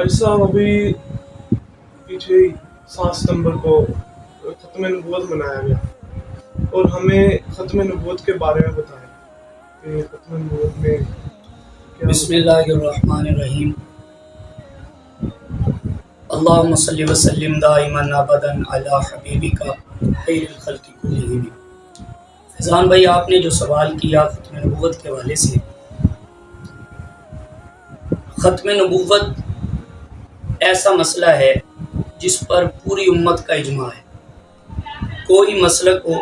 ایسا ابھی پیچھے 7 ستمبر کو ختم نبوت منایا گیا اور ہمیں ختم نبوت کے بارے میں بتائیں کہ ختم نبوت میں کیا بسم اللہ الرحمن الرحیم اللہم صلی وسلم دائما ابدا علی حبیبک خیر الخلق کلہم۔ فیضان بھائی، آپ نے جو سوال کیا ختم نبوت کے حوالے سے، ختم نبوت ایسا مسئلہ ہے جس پر پوری امت کا اجماع ہے۔ کوئی مسلک ہو،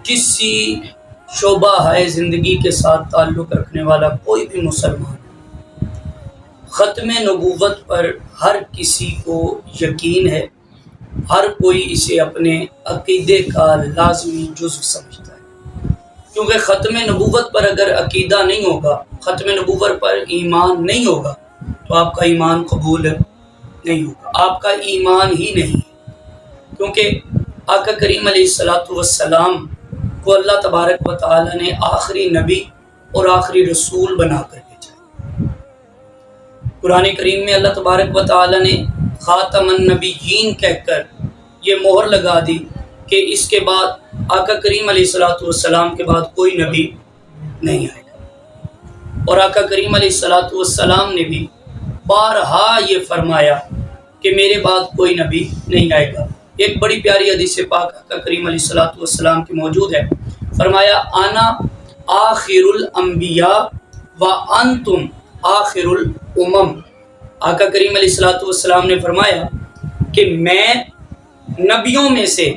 کسی شعبہ ہے زندگی کے ساتھ تعلق رکھنے والا کوئی بھی مسلمان، ختم نبوت پر ہر کسی کو یقین ہے، ہر کوئی اسے اپنے عقیدے کا لازمی جزو سمجھتا ہے۔ کیونکہ ختم نبوت پر اگر عقیدہ نہیں ہوگا، ختم نبوت پر ایمان نہیں ہوگا، تو آپ کا ایمان قبول نہیں ہوگا، آپ کا ایمان ہی نہیں ہے۔ کیونکہ آقا کریم علیہ السلام کو اللہ تبارک و تعالی نے آخری نبی اور آخری رسول بنا کر بھیجا ہے۔ قرآن کریم میں اللہ تبارک و تعالی نے خاتم النبیین کہہ کر یہ مہر لگا دی کہ اس کے بعد آقا کریم علیہ السلام کے بعد کوئی نبی نہیں آئے گا۔ اور آقا کریم علیہ السلام نے بھی بارہا یہ فرمایا کہ میرے بعد کوئی نبی نہیں آئے گا۔ ایک بڑی پیاری حدیث پاک آقا کریم علیہ السلام کی موجود ہے، فرمایا انا آخر الانبیاء وانتم آخر الامم۔ آقا کریم علیہ السلام نے فرمایا کہ میں نبیوں میں سے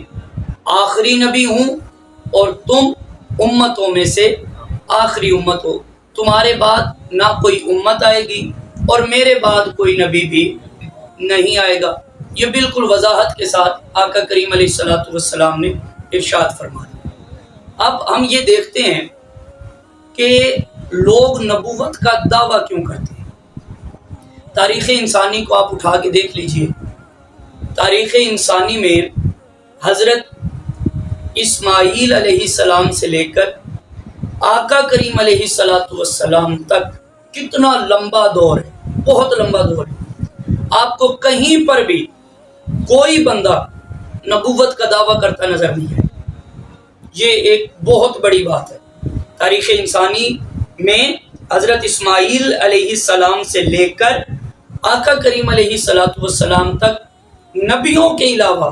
آخری نبی ہوں اور تم امتوں میں سے آخری امت ہو۔ تمہارے بعد نہ کوئی امت آئے گی اور میرے بعد کوئی نبی بھی نہیں آئے گا۔ یہ بالکل وضاحت کے ساتھ آقا کریم علیہ السلام نے ارشاد فرمایا۔ اب ہم یہ دیکھتے ہیں کہ لوگ نبوت کا دعویٰ کیوں کرتے ہیں۔ تاریخ انسانی کو آپ اٹھا کے دیکھ لیجئے۔ تاریخ انسانی میں حضرت اسماعیل علیہ السلام سے لے کر آقا کریم علیہ السلام تک کتنا لمبا دور ہے، بہت لمبا دور ہے۔ آپ کو کہیں پر بھی کوئی بندہ نبوت کا دعویٰ کرتا نظر نہیں ہے۔ یہ ایک بہت بڑی بات ہے۔ تاریخ انسانی میں حضرت اسماعیل علیہ السلام سے لے کر آقا کریم علیہ السلام تک نبیوں کے علاوہ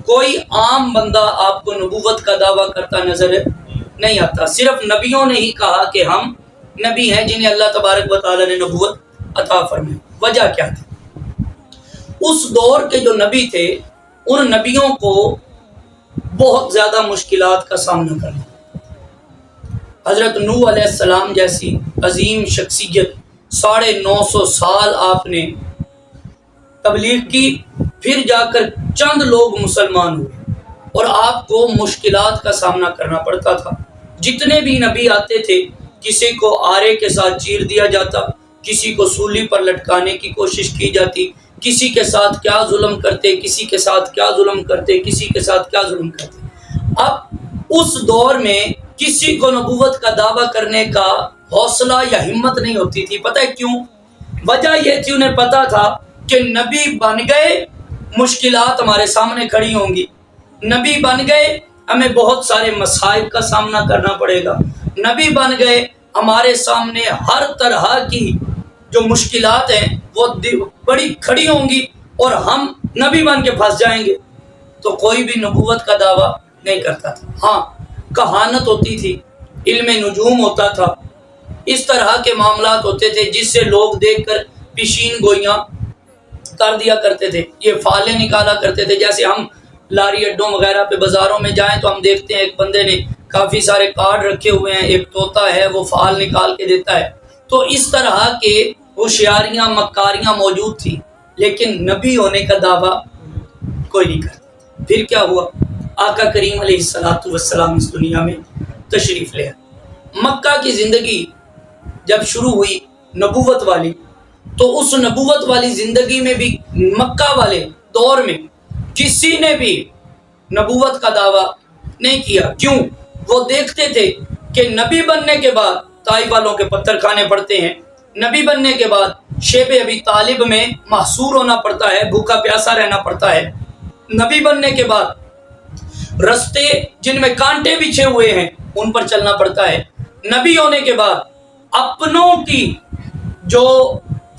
کوئی عام بندہ آپ کو نبوت کا دعویٰ کرتا نظر نہیں آتا۔ صرف نبیوں نے ہی کہا کہ ہم نبی ہیں جنہیں اللہ تبارک و تعالی نے نبوت عطا فرمائی۔ وجہ کیا تھی؟ اس دور کے جو نبی تھے، ان نبیوں کو بہت زیادہ مشکلات کا سامنا کرنا۔ حضرت نوح علیہ السلام جیسی عظیم شخصیت 950 سال آپ نے تبلیغ کی، پھر جا کر چند لوگ مسلمان ہوئے اور آپ کو مشکلات کا سامنا کرنا پڑتا تھا۔ جتنے بھی نبی آتے تھے، کسی کو آرے کے ساتھ چیر دیا جاتا، کسی کو سولی پر لٹکانے کی کوشش کی جاتی، کسی کے ساتھ کیا ظلم کرتے، کسی کے ساتھ کیا ظلم کرتے، کسی کے ساتھ کیا ظلم کرتے۔ اب اس دور میں کسی کو نبوت کا دعویٰ کرنے کا حوصلہ یا ہمت نہیں ہوتی تھی۔ پتہ ہے کیوں؟ وجہ یہ تھی، انہیں پتا تھا کہ نبی بن گئے مشکلات ہمارے سامنے کھڑی ہوں گی، نبی بن گئے ہمیں بہت سارے مصائب کا سامنا کرنا پڑے گا، نبی بن گئے ہمارے سامنے ہر طرح کی جو مشکلات ہیں وہ بڑی کھڑی ہوں گی اور ہم نبی بن کے پھنس جائیں گے۔ تو کوئی بھی نبوت کا دعویٰ نہیں کرتا تھا۔ ہاں، کہانت ہوتی تھی، علم نجوم ہوتا تھا، اس طرح کے معاملات ہوتے تھے جس سے لوگ دیکھ کر پیشین گوئیاں کر دیا کرتے تھے، یہ فالیں نکالا کرتے تھے۔ جیسے ہم لاری اڈوں وغیرہ پہ بازاروں میں جائیں تو ہم دیکھتے ہیں ایک بندے نے کافی سارے کارڈ رکھے ہوئے ہیں، ایک طوطا ہے وہ فال نکال کے دیتا ہے۔ تو اس طرح کے ہوشیاریاں مکاریاں موجود تھیں، لیکن نبی ہونے کا دعویٰ کوئی نہیں کرتا۔ پھر کیا ہوا؟ آقا کریم علیہ السلام اس دنیا میں تشریف لے آئے۔ مکہ کی زندگی جب شروع ہوئی نبوت والی، تو اس نبوت والی زندگی میں بھی مکہ والے دور میں کسی نے بھی نبوت کا دعویٰ نہیں کیا۔ کیوں؟ وہ دیکھتے تھے کہ نبی بننے کے بعد طائف والوں کے پتھر کھانے پڑتے ہیں، نبی بننے کے بعد شیب ابی طالب میں محصور ہونا پڑتا ہے، بھوکا پیاسا رہنا پڑتا ہے۔ نبی بننے کے بعد رستے جن میں کانٹے بچھے ہوئے ہیں ان پر چلنا پڑتا ہے۔ نبی ہونے کے بعد اپنوں کی جو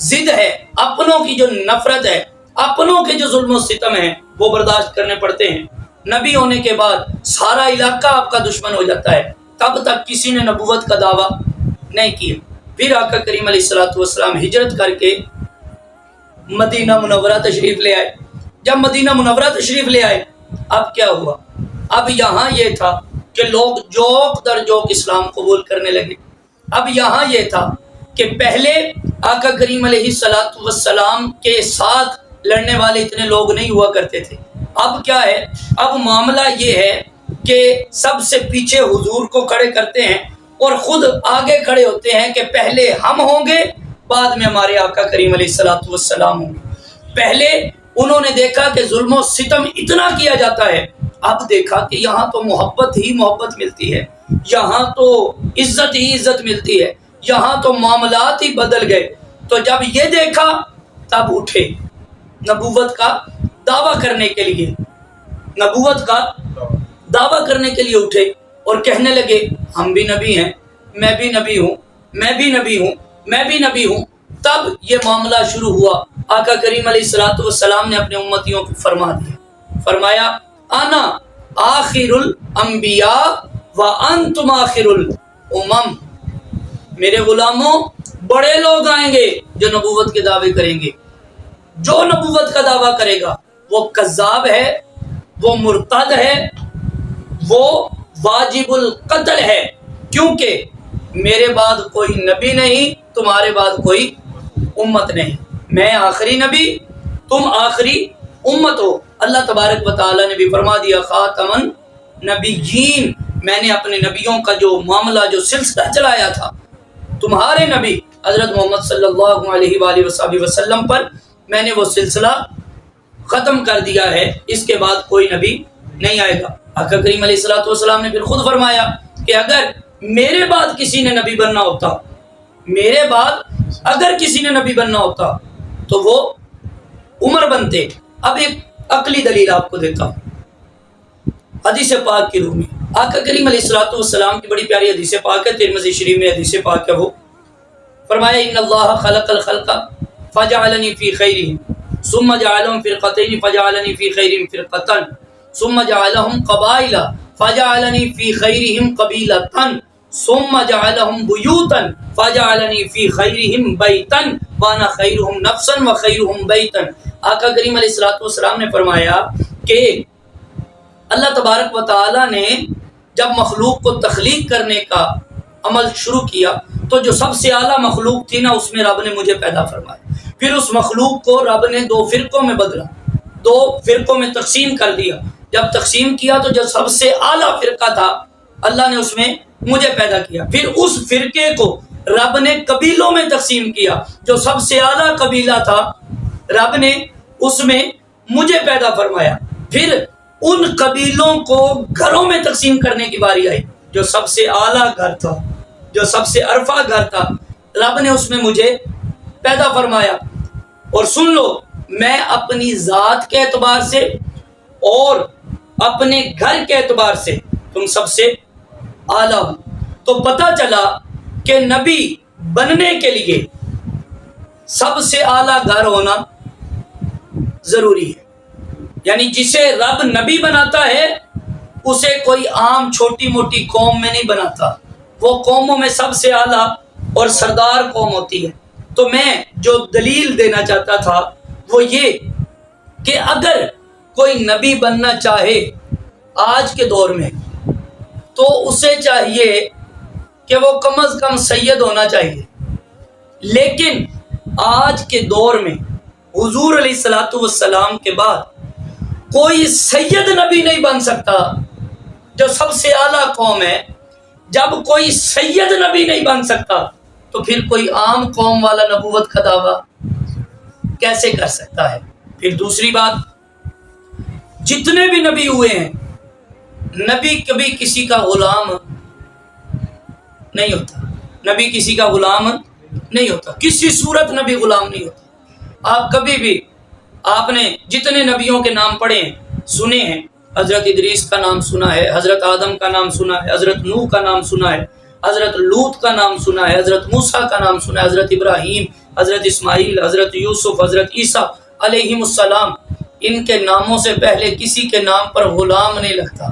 ضد ہے، اپنوں کی جو نفرت ہے، اپنوں کے جو ظلم و ستم ہیں وہ برداشت کرنے پڑتے ہیں۔ نبی ہونے کے بعد سارا علاقہ آپ کا دشمن ہو جاتا ہے، تب تک کسی نے نبوت کا دعویٰ نہیں کیا۔ پھر آقا کریم علیہ الصلوۃ والسلام ہجرت کر کے مدینہ منورہ تشریف لے آئے۔ جب مدینہ منورہ تشریف لے آئے، اب کیا ہوا؟ اب یہاں یہ تھا کہ لوگ جوک در جوک اسلام قبول کرنے لگے۔ اب یہاں یہ تھا کہ پہلے آقا کریم علیہ الصلوۃ والسلام کے ساتھ لڑنے والے اتنے لوگ نہیں ہوا کرتے تھے۔ اب کیا ہے؟ اب معاملہ یہ ہے کہ سب سے پیچھے حضور کو کھڑے کرتے ہیں اور خود آگے کھڑے ہوتے ہیں کہ پہلے ہم ہوں گے، بعد میں ہمارے آقا کریم علیہ الصلوۃ والسلام ہوں گے۔ پہلے انہوں نے دیکھا کہ ظلم و ستم اتنا کیا جاتا ہے، اب دیکھا کہ یہاں تو محبت ہی محبت ملتی ہے، یہاں تو عزت ہی عزت ملتی ہے، یہاں تو معاملات ہی بدل گئے۔ تو جب یہ دیکھا تب اٹھے نبوت کا دعویٰ کرنے کے لیے، نبوت کا دعویٰ کرنے کے لیے اٹھے اور کہنے لگے ہم بھی نبی ہیں، میں بھی نبی ہوں، میں بھی نبی ہوں، میں بھی نبی ہوں۔ تب یہ معاملہ شروع ہوا۔ آقا کریم علیہ الصلوۃ والسلام نے اپنے امتیوں کو فرما دیا، فرمایا انا آخر الانبیاء وانتم آخر الامم، میرے غلاموں بڑے لوگ آئیں گے جو نبوت کے دعوے کریں گے۔ جو نبوت کا دعویٰ کرے گا وہ کذاب ہے، وہ مرتد ہے، وہ واجب القتل ہے، کیونکہ میرے بعد کوئی نبی نہیں، تمہارے بعد کوئی امت نہیں، میں آخری نبی، تم آخری امت ہو۔ اللہ تبارک و تعالیٰ نے بھی فرما دیا خاتمن نبیین، میں نے اپنے نبیوں کا جو معاملہ جو سلسلہ چلایا تھا تمہارے نبی حضرت محمد صلی اللہ علیہ وآلہ وسلم پر، میں نے وہ سلسلہ ختم کر دیا ہے، اس کے بعد کوئی نبی نہیں آئے گا۔ آقا کریم علیہ الصلوۃ والسلام نے پھر خود فرمایا کہ اگر میرے بعد کسی نے نبی بننا ہوتا، میرے بعد اگر کسی نے نبی بننا ہوتا تو وہ عمر بنتے۔ اب ایک عقلی دلیل آپ کو دیتا ہوں حدیث پاک کی روح میں۔ آقا کریم علیہ الصلوۃ والسلام کی بڑی پیاری حدیث پاک ہے، ترمذی شریف میں حدیث پاک ہے، وہ فرمایا ان اللہ خلق الخلق فجعلنی فی خیرہم ثم جعلهم فرقتین فجعلنی فی خیرہم فرقتن ثم جعلهم قبائل فجعلنی فی خیرہم قبیلۃ ثم جعلهم بیوتا فجعلنی فی خیرہم بیتا وانا خیرہم نفسا وخیرہم بیتا۔ آقا کریم علیہ الصلوۃ والسلام نے فرمایا کہ اللہ تبارک و تعالی نے جب مخلوق کو تخلیق کرنے کا عمل شروع کیا تو جو سب سے اعلیٰ مخلوق تھی نا، اس میں رب نے مجھے پیدا فرمایا۔ پھر اس مخلوق کو رب نے دو فرقوں میں بدلا، دو فرقوں میں تقسیم کر دیا۔ جب تقسیم کیا تو جو سب سے اعلیٰ فرقہ تھا اللہ نے اس میں مجھے پیدا کیا۔ پھر اس فرقے کو رب نے قبیلوں میں تقسیم کیا، جو سب سے اعلیٰ قبیلہ تھا رب نے اس میں مجھے پیدا فرمایا۔ پھر ان قبیلوں کو گھروں میں تقسیم کرنے کی باری آئی، جو سب سے اعلیٰ گھر تھا، جو سب سے عرفہ گھر تھا، رب نے اس میں مجھے پیدا فرمایا۔ اور سن لو، میں اپنی ذات کے اعتبار سے اور اپنے گھر کے اعتبار سے تم سب سے اعلیٰ ہوں۔ تو پتہ چلا کہ نبی بننے کے لیے سب سے اعلیٰ گھر ہونا ضروری ہے، یعنی جسے رب نبی بناتا ہے اسے کوئی عام چھوٹی موٹی قوم میں نہیں بناتا، وہ قوموں میں سب سے اعلیٰ اور سردار قوم ہوتی ہے۔ تو میں جو دلیل دینا چاہتا تھا وہ یہ کہ اگر کوئی نبی بننا چاہے آج کے دور میں تو اسے چاہیے کہ وہ کم از کم سید ہونا چاہیے، لیکن آج کے دور میں حضور علیہ الصلوۃ والسلام کے بعد کوئی سید نبی نہیں بن سکتا، جو سب سے اعلیٰ قوم ہے۔ جب کوئی سید نبی نہیں بن سکتا تو پھر کوئی عام قوم والا نبوت کا دعویٰ کیسے کر سکتا ہے؟ پھر دوسری بات، جتنے بھی نبی ہوئے ہیں، نبی کبھی کسی کا غلام نہیں ہوتا، نبی کسی کا غلام نہیں ہوتا، کسی صورت نبی غلام نہیں ہوتا۔ آپ کبھی بھی آپ نے جتنے نبیوں کے نام پڑھے ہیں سنے ہیں، حضرت ادریس کا نام سنا ہے، حضرت آدم کا نام سنا ہے، حضرت نوح کا نام سنا ہے، حضرت لوط کا نام سنا ہے، حضرت موسیٰ کا نام سنا ہے، حضرت ابراہیم، حضرت اسماعیل، حضرت یوسف، حضرت عیسیٰ علیہم السلام۔ ان کے ناموں سے پہلے کسی کے نام پر غلام نہیں لگتا،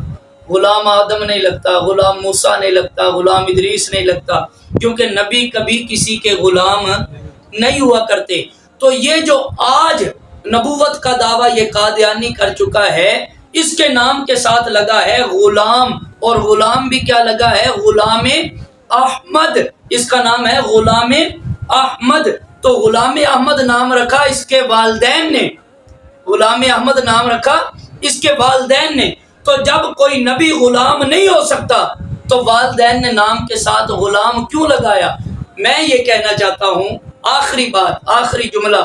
غلام آدم نہیں لگتا، غلام موسیٰ نہیں لگتا، غلام ادریس نہیں لگتا، کیونکہ نبی کبھی کسی کے غلام نہیں ہوا کرتے۔ تو یہ جو آج نبوت کا دعویٰ یہ قادیانی کر چکا ہے، اس کے نام کے ساتھ لگا ہے غلام، اور غلام بھی کیا لگا ہے؟ غلام احمد، اس کا نام ہے غلام احمد۔ تو غلام احمد نام رکھا اس کے والدین نے، غلام احمد نام رکھا اس کے والدین نے۔ تو جب کوئی نبی غلام نہیں ہو سکتا تو والدین نے نام کے ساتھ غلام کیوں لگایا؟ میں یہ کہنا چاہتا ہوں، آخری بات، آخری جملہ،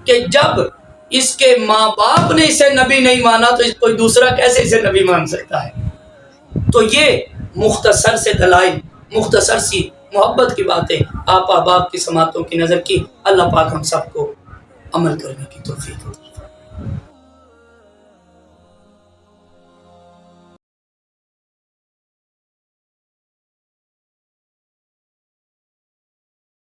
کہ جب اس کے ماں باپ نے اسے نبی نہیں مانا تو کوئی دوسرا کیسے اسے نبی مان سکتا ہے؟ تو یہ مختصر سے دلائل، مختصر سی محبت کی باتیں آپ احباب کی سماعتوں کی نظر کی۔ اللہ پاک ہم سب کو عمل کرنے کی توفیق دے۔